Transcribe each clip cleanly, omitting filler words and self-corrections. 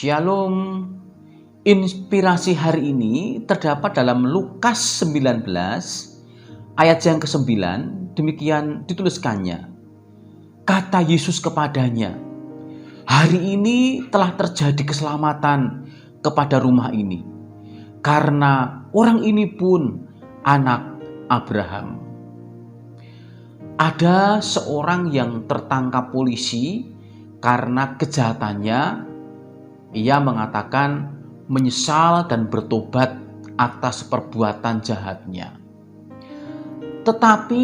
Shalom. Inspirasi hari ini terdapat dalam Lukas 19 ayat yang ke-9. Demikian dituliskannya. Kata Yesus kepadanya, "Hari ini telah terjadi keselamatan kepada rumah ini, karena orang ini pun anak Abraham." Ada seorang yang tertangkap polisi karena kejahatannya. Ia mengatakan menyesal dan bertobat atas perbuatan jahatnya. Tetapi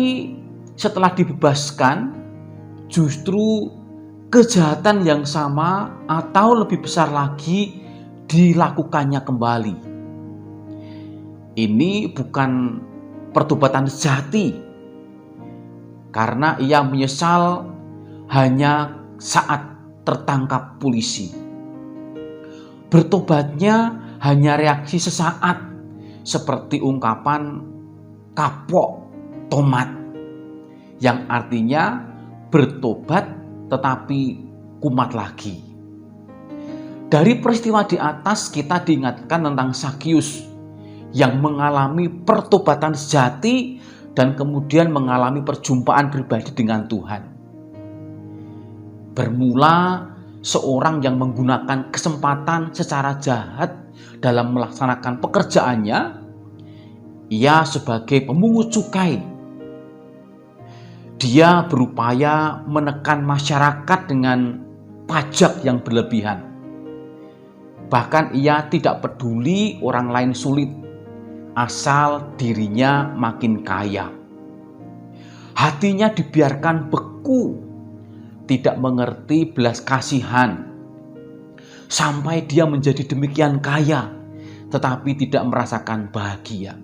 setelah dibebaskan, justru kejahatan yang sama atau lebih besar lagi dilakukannya kembali. Ini bukan pertobatan sejati, karena ia menyesal hanya saat tertangkap polisi. Bertobatnya hanya reaksi sesaat, seperti ungkapan kapok tomat, yang artinya bertobat tetapi kumat lagi. Dari peristiwa di atas kita diingatkan tentang Zakius yang mengalami pertobatan sejati dan kemudian mengalami perjumpaan pribadi dengan Tuhan. Bermula seorang yang menggunakan kesempatan secara jahat dalam melaksanakan pekerjaannya. Ia sebagai pemungut cukai. Dia berupaya menekan masyarakat dengan pajak yang berlebihan. Bahkan ia tidak peduli orang lain sulit, asal dirinya makin kaya. Hatinya dibiarkan beku, tidak mengerti belas kasihan, sampai dia menjadi demikian kaya, tetapi tidak merasakan bahagia.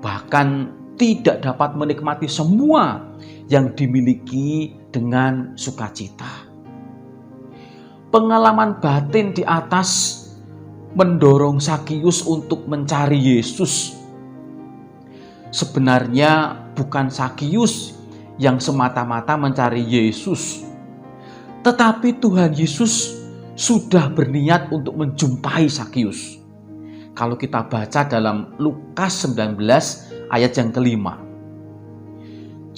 Bahkan tidak dapat menikmati semua yang dimiliki dengan sukacita. Pengalaman batin di atas mendorong Zakius untuk mencari Yesus. Sebenarnya bukan Zakius yang semata-mata mencari Yesus, tetapi Tuhan Yesus sudah berniat untuk menjumpai Zakius. Kalau kita baca dalam Lukas 19 ayat yang ke-5.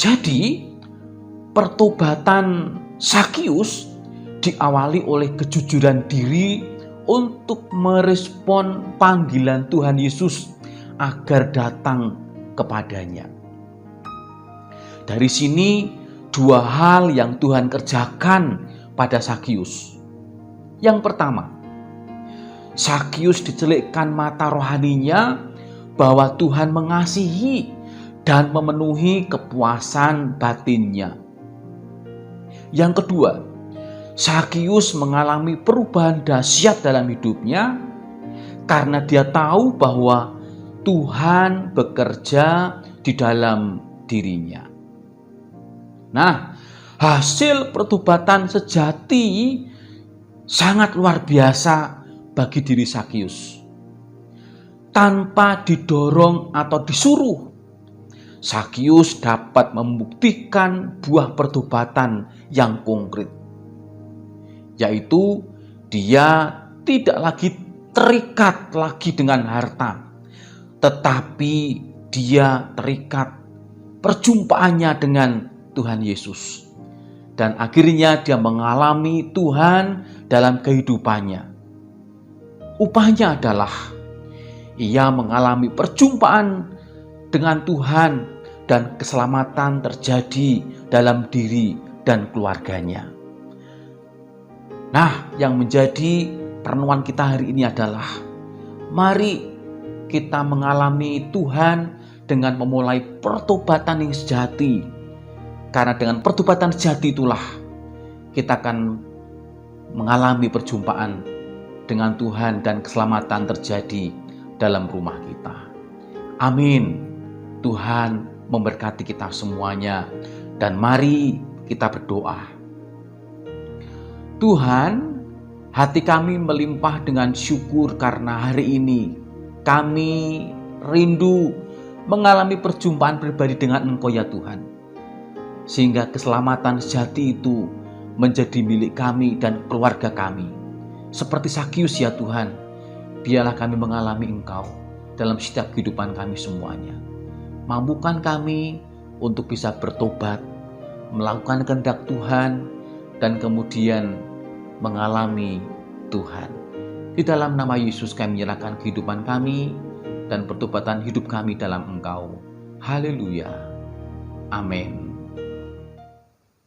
Jadi, pertobatan Zakius diawali oleh kejujuran diri untuk merespon panggilan Tuhan Yesus agar datang kepadanya. Dari sini dua hal yang Tuhan kerjakan pada Zakius. Yang pertama, Zakius dicelikkan mata rohaninya bahwa Tuhan mengasihi dan memenuhi kepuasan batinnya. Yang kedua, Zakius mengalami perubahan dahsyat dalam hidupnya karena dia tahu bahwa Tuhan bekerja di dalam dirinya. Nah, hasil pertobatan sejati sangat luar biasa bagi diri Zakius. Tanpa didorong atau disuruh, Zakius dapat membuktikan buah pertobatan yang konkret, yaitu dia tidak lagi terikat lagi dengan harta, tetapi dia terikat perjumpaannya dengan Tuhan Yesus. Dan akhirnya dia mengalami Tuhan dalam kehidupannya. Upahnya adalah ia mengalami perjumpaan dengan Tuhan dan keselamatan terjadi dalam diri dan keluarganya. Nah, yang menjadi perenungan kita hari ini adalah mari kita mengalami Tuhan dengan memulai pertobatan yang sejati. Karena dengan pertobatan sejati itulah kita akan mengalami perjumpaan dengan Tuhan dan keselamatan terjadi dalam rumah kita. Amin. Tuhan memberkati kita semuanya. Dan mari kita berdoa. Tuhan, hati kami melimpah dengan syukur karena hari ini kami rindu mengalami perjumpaan pribadi dengan Engkau ya Tuhan. Sehingga keselamatan sejati itu menjadi milik kami dan keluarga kami. Seperti Sakius ya Tuhan, biarlah kami mengalami Engkau dalam setiap kehidupan kami semuanya. Mampukan kami untuk bisa bertobat, melakukan kehendak Tuhan, dan kemudian mengalami Tuhan. Di dalam nama Yesus kami menyerahkan kehidupan kami dan pertobatan hidup kami dalam Engkau. Haleluya. Amin.